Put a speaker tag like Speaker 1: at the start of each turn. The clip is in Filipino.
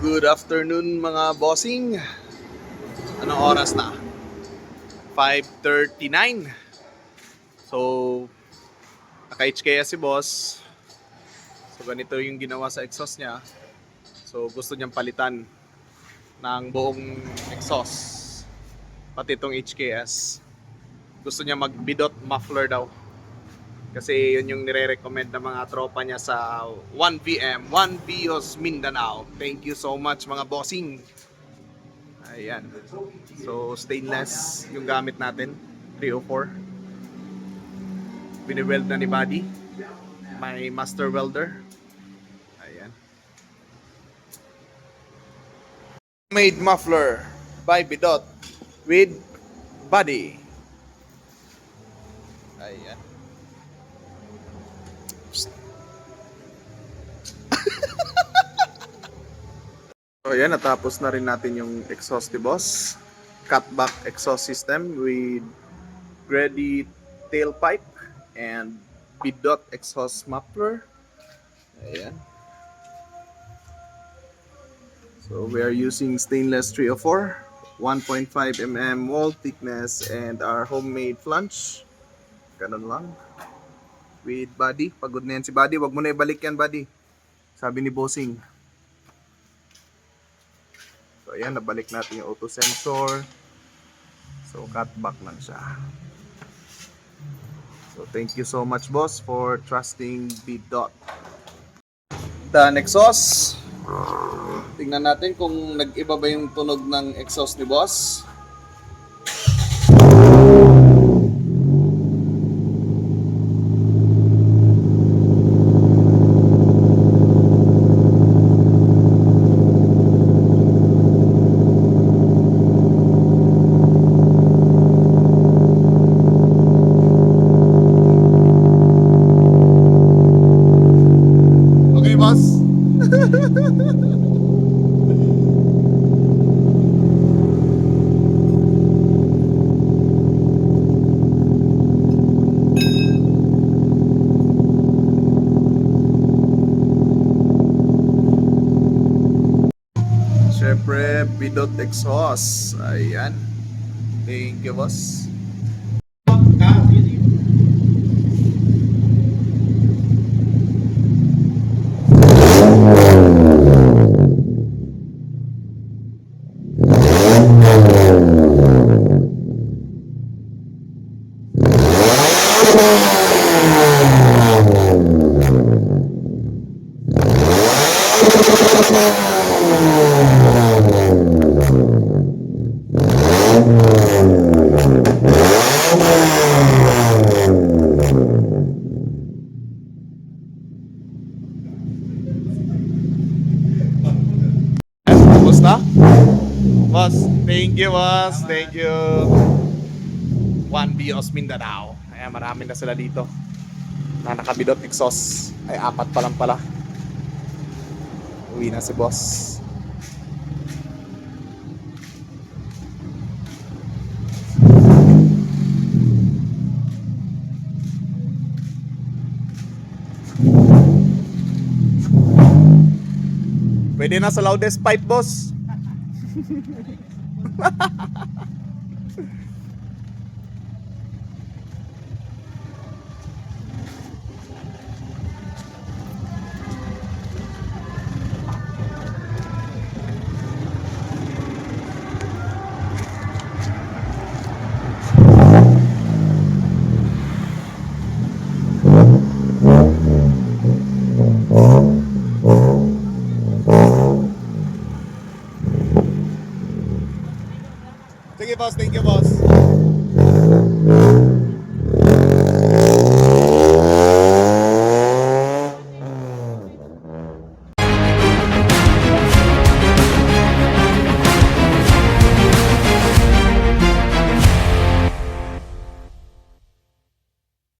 Speaker 1: Good afternoon mga bossing. Anong oras na? 5:39. So, naka-HKS si boss. So, ganito yung ginawa sa exhaust niya. So, gusto niyang palitan ng buong exhaust. Pati itong HKS. Gusto niya mag-bidot muffler daw. Kasi yun yung nire-recommend ng mga tropa niya sa 1VM, 1 Vios Mindanao. Thank you so much mga bossing. Ayan. So, stainless yung gamit natin. 304. Bini-weld na ni Buddy. May master welder. Ayan. Made muffler by Bidot with Buddy. Ayan. So ayan, natapos na rin natin yung exhaust ni boss. Cutback exhaust system with Grady tailpipe and Bidot exhaust muffler. Ayan. So we are using stainless 304, 1.5 mm wall thickness and our homemade flange. Ganun lang. With Buddy. Pagod na yan si Buddy. Wag mo na ibalik yan, Buddy. Sabi ni Bossing. So ayan, nabalik natin yung auto sensor. So cut back lang siya. So thank you so much boss for trusting Bidot. Done exhaust. Tingnan natin kung nag-iba ba yung tunog ng exhaust ni boss. Boss. Syempre, Bidot exhaust. Ayan. Thank you, boss. Kumusta? Boss, thank you boss, thank you. 1 Vios Mindanao. Ayan, marami na sila dito na nakabidot exhaust. Ay, 4 pa lang pala. Uwi na si boss. Pwede na sa loudest pipe, boss. Sige boss, thank you boss.